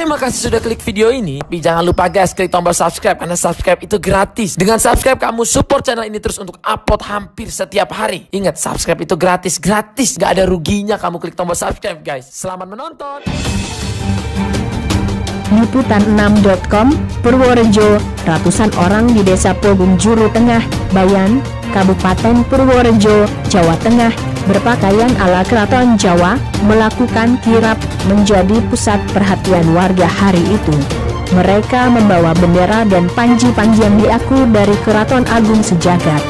Terima kasih sudah klik video ini. Tapi jangan lupa guys, klik tombol subscribe karena subscribe itu gratis. Dengan subscribe kamu support channel ini terus untuk upload hampir setiap hari. Ingat, subscribe itu gratis, gak ada ruginya kamu klik tombol subscribe guys. Selamat menonton. Liputan6.com, Purworejo, ratusan orang di Desa Pogung Juru Tengah, Bayan, Kabupaten Purworejo, Jawa Tengah, berpakaian ala Keraton Jawa, melakukan kirap, menjadi pusat perhatian warga hari itu. Mereka membawa bendera dan panji-panji yang diaku dari Keraton Agung Sejagat.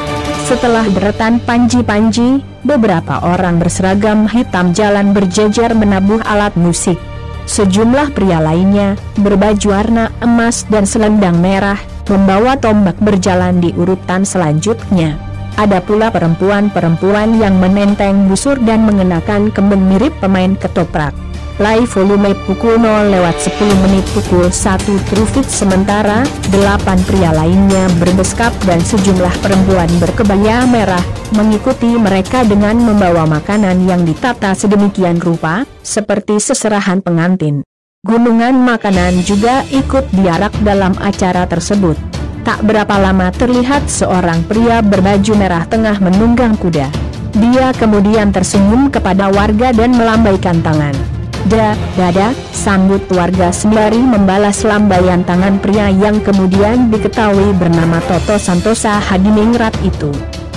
Setelah deretan panji-panji, beberapa orang berseragam hitam jalan berjejer menabuh alat musik. Sejumlah pria lainnya, berbaju warna emas dan selendang merah, membawa tombak berjalan di urutan selanjutnya. Ada pula perempuan-perempuan yang menenteng busur dan mengenakan kembang mirip pemain ketoprak. Live volume pukul 0:10 pukul 1 Trufit. Sementara 8 pria lainnya berbeskap dan sejumlah perempuan berkebaya merah mengikuti mereka dengan membawa makanan yang ditata sedemikian rupa, seperti seserahan pengantin. Gunungan makanan juga ikut diarak dalam acara tersebut. Tak berapa lama terlihat seorang pria berbaju merah tengah menunggang kuda. Dia kemudian tersenyum kepada warga dan melambaikan tangan. Dada, sambut warga sembari membalas lambaian tangan pria yang kemudian diketahui bernama Toto Santosa Hadiningrat itu.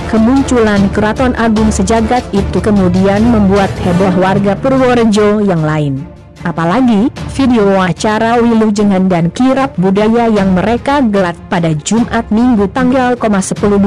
Kemunculan Keraton Agung Sejagat itu kemudian membuat heboh warga Purworejo yang lain. Apalagi, video acara Wilujengan dan kirap budaya yang mereka gelar pada Jumat Minggu tanggal 10-12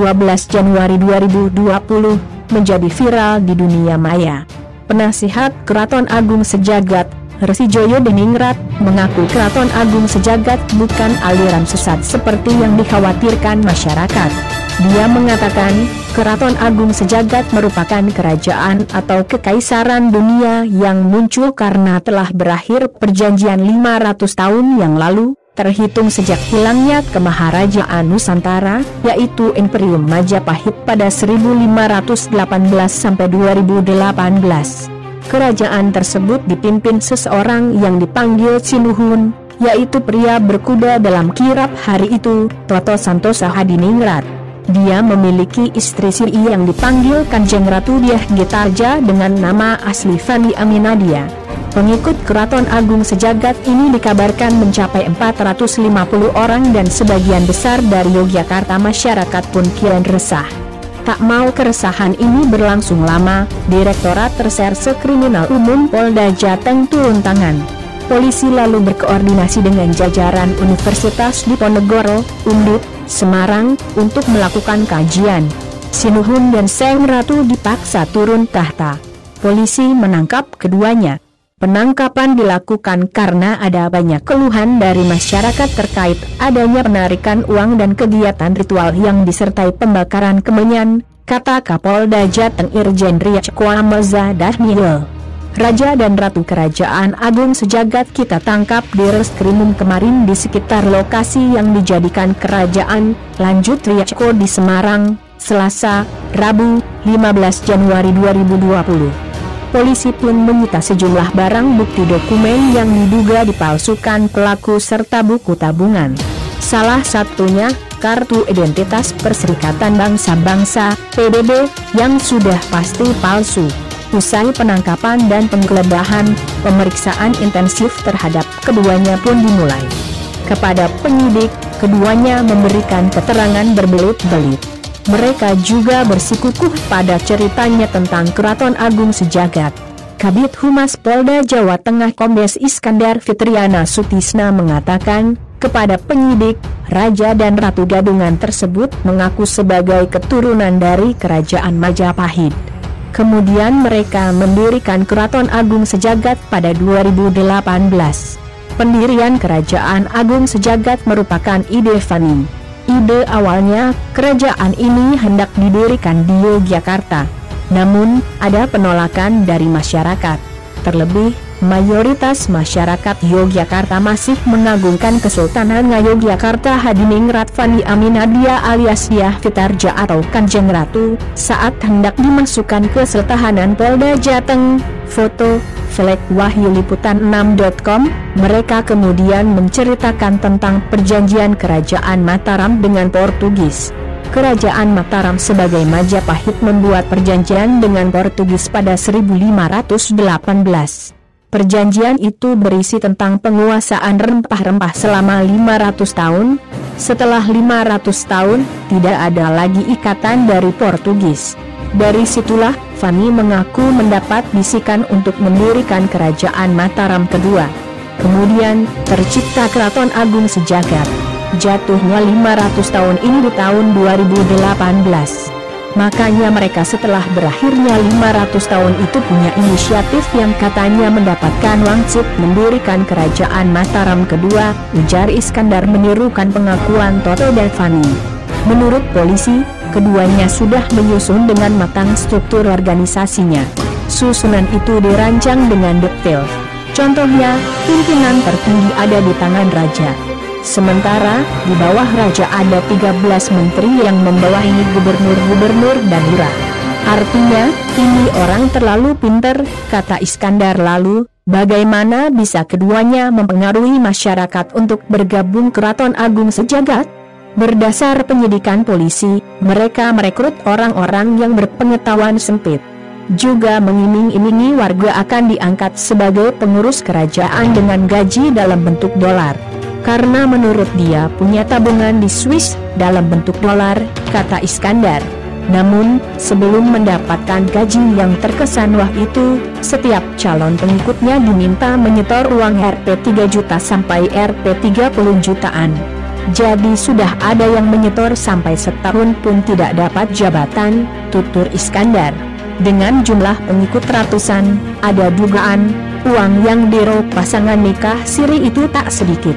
Januari 2020, menjadi viral di dunia maya. Penasihat Keraton Agung Sejagat, Resi Joyo Diningrat, mengaku Keraton Agung Sejagat bukan aliran sesat seperti yang dikhawatirkan masyarakat. Dia mengatakan, Keraton Agung Sejagat merupakan kerajaan atau kekaisaran dunia yang muncul karena telah berakhir perjanjian 500 tahun yang lalu, terhitung sejak hilangnya kemaharajaan Nusantara, yaitu Imperium Majapahit pada 1518 sampai 2018. Kerajaan tersebut dipimpin seseorang yang dipanggil Sinuhun, yaitu pria berkuda dalam kirap hari itu, Toto Santosa Hadiningrat. Dia memiliki istri siri yang dipanggil Kanjeng Ratu Diah Getarja dengan nama asli Fani Aminadia. Pengikut Keraton Agung Sejagat ini dikabarkan mencapai 450 orang dan sebagian besar dari Yogyakarta. Masyarakat pun kian resah. Tak mau keresahan ini berlangsung lama, Direktorat Reserse Kriminal Umum Polda Jateng turun tangan. Polisi lalu berkoordinasi dengan jajaran Universitas Diponegoro, Undip, Semarang, untuk melakukan kajian. Sinuhun dan Seng Ratu dipaksa turun tahta. Polisi menangkap keduanya. Penangkapan dilakukan karena ada banyak keluhan dari masyarakat terkait adanya penarikan uang dan kegiatan ritual yang disertai pembakaran kemenyan, kata Kapolda Jateng Irjen Riachkoamoza Dahniel. Raja dan Ratu Kerajaan Agung Sejagat kita tangkap di Reskrimum kemarin di sekitar lokasi yang dijadikan kerajaan, lanjut Riachko di Semarang, Selasa, Rabu, 15 Januari 2020. Polisi pun menyita sejumlah barang bukti dokumen yang diduga dipalsukan pelaku serta buku tabungan. Salah satunya, kartu identitas Perserikatan Bangsa-Bangsa, PBB, yang sudah pasti palsu. Usai penangkapan dan penggeledahan, pemeriksaan intensif terhadap keduanya pun dimulai. Kepada penyidik, keduanya memberikan keterangan berbelit-belit. Mereka juga bersikukuh pada ceritanya tentang Keraton Agung Sejagat. Kabid Humas Polda Jawa Tengah Kombes Iskandar Fitriana Sutisna mengatakan, kepada penyidik, Raja dan Ratu Gadungan tersebut mengaku sebagai keturunan dari Kerajaan Majapahit. Kemudian mereka mendirikan Keraton Agung Sejagat pada 2018. Pendirian Kerajaan Agung Sejagat merupakan ide Fani. Ide awalnya, kerajaan ini hendak didirikan di Yogyakarta. Namun, ada penolakan dari masyarakat. Terlebih, mayoritas masyarakat Yogyakarta masih mengagungkan Kesultanan Ngayogyakarta Hadiningrat Fani Aminadia alias Diah Getarja atau Kanjeng Ratu. Saat hendak dimasukkan ke Seltahanan Polda Jateng, foto, Flek Wahyu Liputan 6.com, mereka kemudian menceritakan tentang perjanjian Kerajaan Mataram dengan Portugis. Kerajaan Mataram sebagai Majapahit membuat perjanjian dengan Portugis pada 1518. Perjanjian itu berisi tentang penguasaan rempah-rempah selama 500 tahun. Setelah 500 tahun, tidak ada lagi ikatan dari Portugis. Dari situlah, Fani mengaku mendapat bisikan untuk mendirikan Kerajaan Mataram kedua. Kemudian, tercipta Keraton Agung Sejagat. Jatuhnya 500 tahun ini di tahun 2018. Makanya mereka setelah berakhirnya 500 tahun itu punya inisiatif yang katanya mendapatkan wangsit mendirikan Kerajaan Mataram kedua, ujar Iskandar menirukan pengakuan Toto dan Fani. Menurut polisi, keduanya sudah menyusun dengan matang struktur organisasinya. Susunan itu dirancang dengan detail. Contohnya, pimpinan tertinggi ada di tangan raja. Sementara, di bawah raja ada 13 menteri yang membawahi gubernur-gubernur dan lurah. Artinya, ini orang terlalu pintar, kata Iskandar. Lalu, bagaimana bisa keduanya mempengaruhi masyarakat untuk bergabung Keraton Agung Sejagat? Berdasar penyidikan polisi, mereka merekrut orang-orang yang berpengetahuan sempit. Juga mengiming-imingi warga akan diangkat sebagai pengurus kerajaan dengan gaji dalam bentuk dolar. Karena menurut dia punya tabungan di Swiss dalam bentuk dolar, kata Iskandar. Namun, sebelum mendapatkan gaji yang terkesan wah itu, setiap calon pengikutnya diminta menyetor uang Rp 3 juta sampai Rp 30 jutaan. Jadi sudah ada yang menyetor sampai setahun pun tidak dapat jabatan, tutur Iskandar. Dengan jumlah pengikut ratusan, ada dugaan uang yang diraup pasangan nikah siri itu tak sedikit.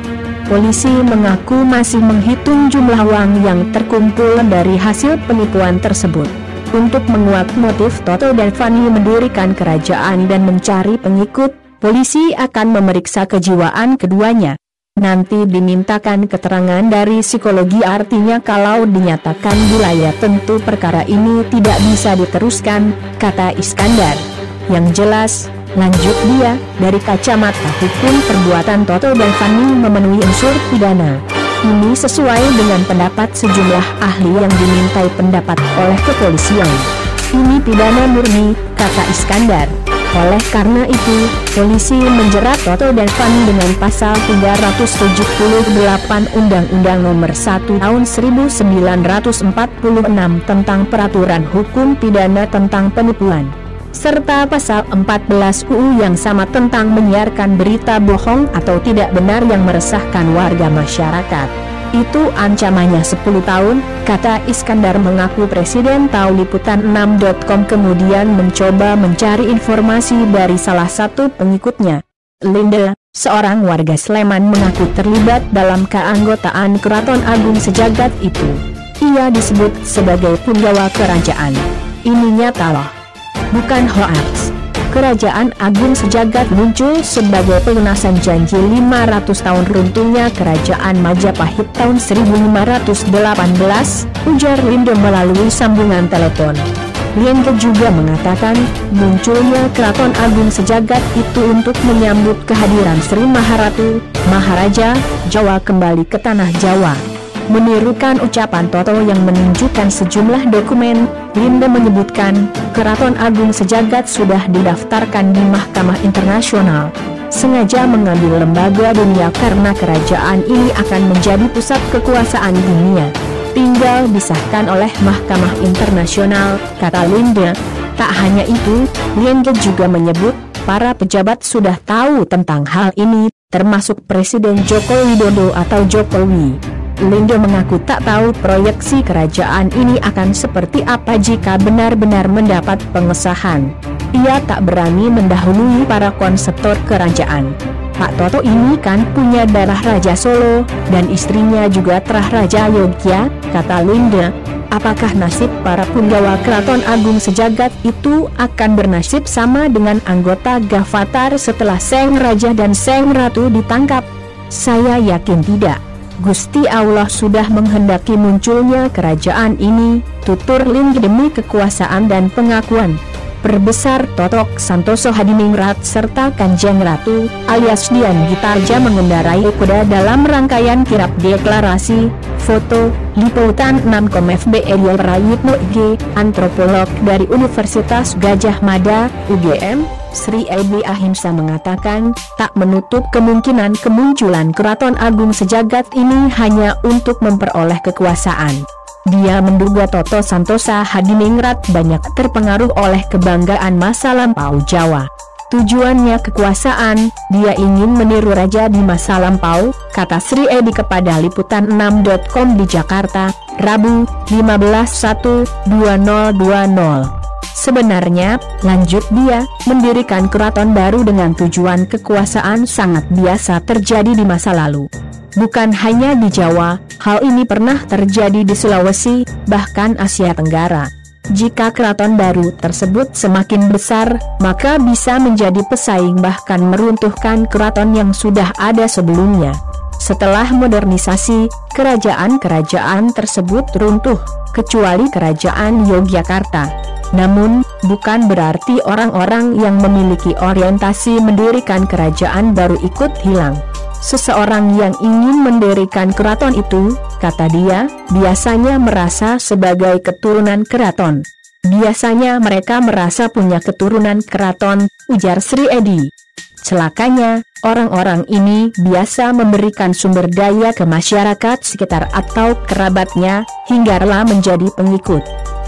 Polisi mengaku masih menghitung jumlah uang yang terkumpul dari hasil penipuan tersebut. Untuk menguak motif Toto dan Fani mendirikan kerajaan dan mencari pengikut, polisi akan memeriksa kejiwaan keduanya. Nanti dimintakan keterangan dari psikologi, artinya kalau dinyatakan gila ya tentu perkara ini tidak bisa diteruskan, kata Iskandar. Yang jelas, lanjut dia, dari kacamata hukum perbuatan Toto dan Fani memenuhi unsur pidana. Ini sesuai dengan pendapat sejumlah ahli yang dimintai pendapat oleh kepolisian. Ini pidana murni, kata Iskandar. Oleh karena itu, polisi menjerat Toto dan Fani dengan pasal 378 Undang-Undang Nomor 1 Tahun 1946 tentang Peraturan Hukum Pidana tentang Penipuan, serta pasal 14 UU yang sama tentang menyiarkan berita bohong atau tidak benar yang meresahkan warga masyarakat. Itu ancamannya 10 tahun, kata Iskandar. Mengaku Presiden tahu Liputan 6.com kemudian mencoba mencari informasi dari salah satu pengikutnya. Linda, seorang warga Sleman, mengaku terlibat dalam keanggotaan Keraton Agung Sejagat itu. Ia disebut sebagai punggawa kerajaan. Ini nyata loh, bukan hoaks. Kerajaan Agung Sejagat muncul sebagai pelunasan janji 500 tahun runtuhnya Kerajaan Majapahit tahun 1518, ujar Lindo melalui sambungan telepon. Lindo juga mengatakan, munculnya Keraton Agung Sejagat itu untuk menyambut kehadiran Sri Maharatu, Maharaja Jawa kembali ke tanah Jawa. Menirukan ucapan Toto yang menunjukkan sejumlah dokumen, Linda menyebutkan, Keraton Agung Sejagat sudah didaftarkan di Mahkamah Internasional. Sengaja mengambil lembaga dunia karena kerajaan ini akan menjadi pusat kekuasaan dunia. Tinggal disahkan oleh Mahkamah Internasional, kata Linda. Tak hanya itu, Linda juga menyebut, para pejabat sudah tahu tentang hal ini, termasuk Presiden Joko Widodo atau Jokowi. Lindo mengaku tak tahu proyeksi kerajaan ini akan seperti apa jika benar-benar mendapat pengesahan. Ia tak berani mendahului para konseptor kerajaan. Pak Toto ini kan punya darah Raja Solo, dan istrinya juga terah Raja Yogya, kata Linda. Apakah nasib para punggawa Keraton Agung Sejagat itu akan bernasib sama dengan anggota Gavatar setelah Seng Raja dan Seng Ratu ditangkap? Saya yakin tidak. Gusti Allah sudah menghendaki munculnya kerajaan ini, tutur Ling demi kekuasaan dan pengakuan. Perbesar Totok Santoso Hadiningrat serta Kanjeng Ratu alias Dian Gitarja mengendarai kuda dalam rangkaian kirap deklarasi. Foto, liputan 6.com FBR Prayitno IG, antropolog dari Universitas Gadjah Mada, UGM, Sri Edi Ahimsa mengatakan, tak menutup kemungkinan kemunculan Keraton Agung Sejagat ini hanya untuk memperoleh kekuasaan. Dia menduga Toto Santosa Hadiningrat banyak terpengaruh oleh kebanggaan masa lampau Jawa. Tujuannya kekuasaan, dia ingin meniru raja di masa lampau, kata Sri Edi kepada liputan 6.com di Jakarta, Rabu, 15/1/2020. Sebenarnya, lanjut dia, mendirikan keraton baru dengan tujuan kekuasaan sangat biasa terjadi di masa lalu. Bukan hanya di Jawa, hal ini pernah terjadi di Sulawesi, bahkan Asia Tenggara. Jika keraton baru tersebut semakin besar, maka bisa menjadi pesaing bahkan meruntuhkan keraton yang sudah ada sebelumnya. Setelah modernisasi, kerajaan-kerajaan tersebut runtuh, kecuali kerajaan Yogyakarta. Namun, bukan berarti orang-orang yang memiliki orientasi mendirikan kerajaan baru ikut hilang. Seseorang yang ingin mendirikan keraton itu, kata dia, biasanya merasa sebagai keturunan keraton. Biasanya mereka merasa punya keturunan keraton, ujar Sri Edi. Celakanya, orang-orang ini biasa memberikan sumber daya ke masyarakat sekitar atau kerabatnya, hingga rela menjadi pengikut.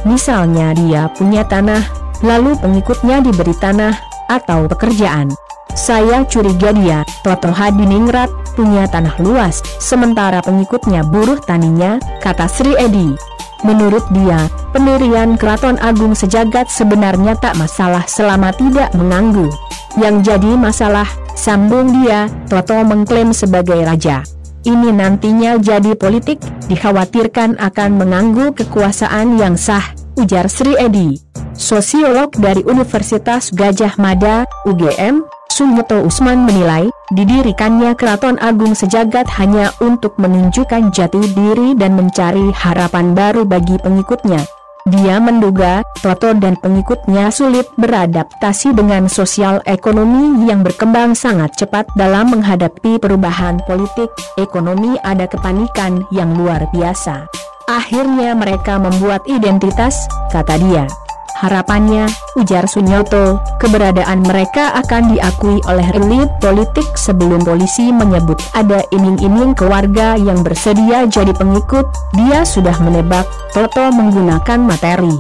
Misalnya dia punya tanah, lalu pengikutnya diberi tanah, atau pekerjaan. Saya curiga dia, Toto Hadiningrat, punya tanah luas, sementara pengikutnya buruh taninya, kata Sri Edi. Menurut dia, pendirian Keraton Agung Sejagat sebenarnya tak masalah selama tidak mengganggu. Yang jadi masalah, sambung dia, Toto mengklaim sebagai raja. Ini nantinya jadi politik, dikhawatirkan akan mengganggu kekuasaan yang sah, ujar Sri Edi. Sosiolog dari Universitas Gadjah Mada, UGM, Sunyoto Usman menilai, didirikannya Keraton Agung Sejagat hanya untuk menunjukkan jati diri dan mencari harapan baru bagi pengikutnya. Dia menduga, Toto dan pengikutnya sulit beradaptasi dengan sosial ekonomi yang berkembang sangat cepat dalam menghadapi perubahan politik, ekonomi ada kepanikan yang luar biasa. Akhirnya mereka membuat identitas, kata dia. Harapannya, ujar Sunyoto, keberadaan mereka akan diakui oleh elit politik sebelum polisi menyebut ada iming-iming keluarga yang bersedia jadi pengikut. Dia sudah menebak, Toto menggunakan materi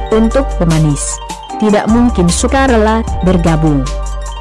untuk pemanis. Tidak mungkin sukarela bergabung.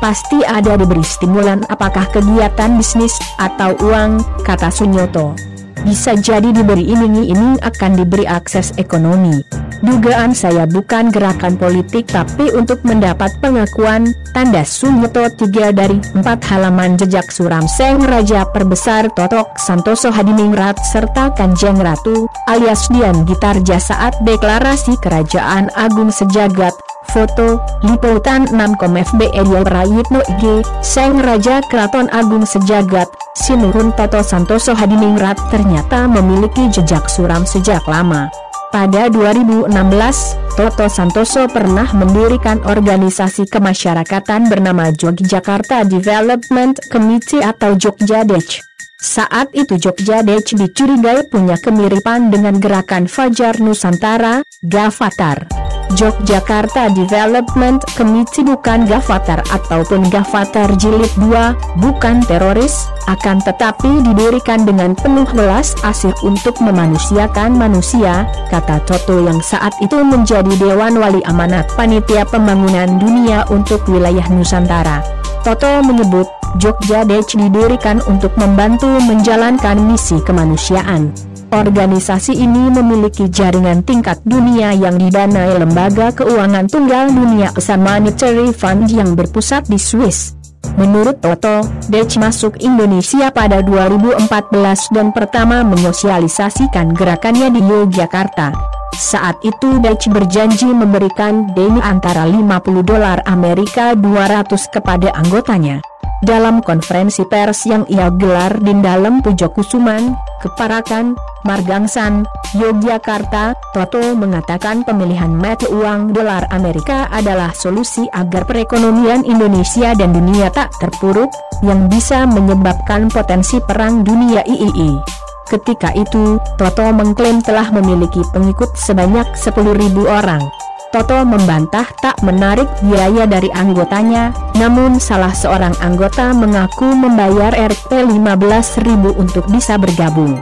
Pasti ada diberi stimulan, apakah kegiatan bisnis atau uang, kata Sunyoto. Bisa jadi diberi iming-iming akan diberi akses ekonomi. Dugaan saya bukan gerakan politik tapi untuk mendapat pengakuan, tanda Sunyoto. 3 dari 4 halaman jejak suram Seng Raja Perbesar Totok Santoso Hadiningrat serta Kanjeng Ratu alias Dian Gitarja saat deklarasi Kerajaan Agung Sejagat. Foto, liputan 6.com FBR Prayitno IG, Seng Raja Keraton Agung Sejagat, Sinurun Toto Santoso Hadiningrat ternyata memiliki jejak suram sejak lama. Pada 2016, Toto Santoso pernah mendirikan organisasi kemasyarakatan bernama Yogyakarta Development Committee atau Jogjadech. Saat itu Jogjadech dicurigai punya kemiripan dengan gerakan Fajar Nusantara, Gavatar. Yogyakarta Development Committee bukan Gavatar ataupun Gavatar Jilid 2, bukan teroris, akan tetapi didirikan dengan penuh welas asih untuk memanusiakan manusia, kata Toto yang saat itu menjadi Dewan Wali Amanat Panitia Pembangunan Dunia untuk Wilayah Nusantara. Toto menyebut, Jogjadech didirikan untuk membantu menjalankan misi kemanusiaan. Organisasi ini memiliki jaringan tingkat dunia yang didanai Lembaga Keuangan Tunggal Dunia Asa Monetary Fund yang berpusat di Swiss. Menurut Toto, Dech masuk Indonesia pada 2014 dan pertama menyosialisasikan gerakannya di Yogyakarta. Saat itu Dech berjanji memberikan dana antara $50 Amerika 200 kepada anggotanya. Dalam konferensi pers yang ia gelar di dalam Pujokusuman, Keparakan, Margangsan, Yogyakarta, Toto mengatakan pemilihan mata uang dolar Amerika adalah solusi agar perekonomian Indonesia dan dunia tak terpuruk, yang bisa menyebabkan potensi perang dunia III. Ketika itu, Toto mengklaim telah memiliki pengikut sebanyak 10.000 orang. Toto membantah tak menarik biaya dari anggotanya, namun salah seorang anggota mengaku membayar Rp 15.000 untuk bisa bergabung.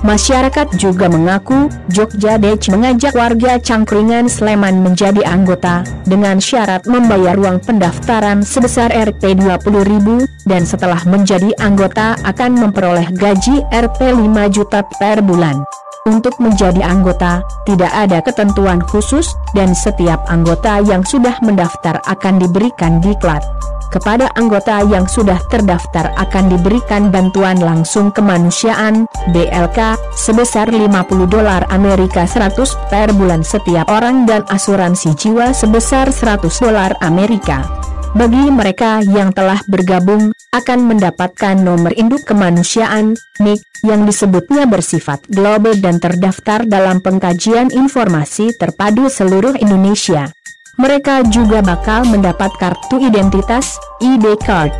Masyarakat juga mengaku Jogja Dech mengajak warga Cangkringan Sleman menjadi anggota, dengan syarat membayar uang pendaftaran sebesar Rp 20.000, dan setelah menjadi anggota akan memperoleh gaji Rp 5 juta per bulan. Untuk menjadi anggota, tidak ada ketentuan khusus, dan setiap anggota yang sudah mendaftar akan diberikan diklat. Kepada anggota yang sudah terdaftar akan diberikan bantuan langsung kemanusiaan, BLK, sebesar $50 Amerika 100 per bulan setiap orang dan asuransi jiwa sebesar $100 Amerika. Bagi mereka yang telah bergabung, akan mendapatkan nomor induk kemanusiaan, NIK, yang disebutnya bersifat global dan terdaftar dalam pengkajian informasi terpadu seluruh Indonesia. Mereka juga bakal mendapat kartu identitas, ID card.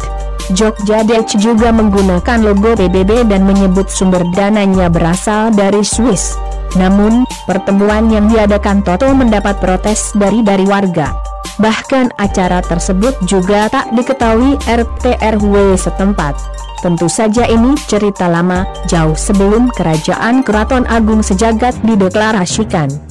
Jogja Dech juga menggunakan logo PBB dan menyebut sumber dananya berasal dari Swiss. Namun, pertemuan yang diadakan Toto mendapat protes dari warga. Bahkan acara tersebut juga tak diketahui RT RW setempat. Tentu saja ini cerita lama, jauh sebelum Kerajaan Keraton Agung Sejagat dideklarasikan.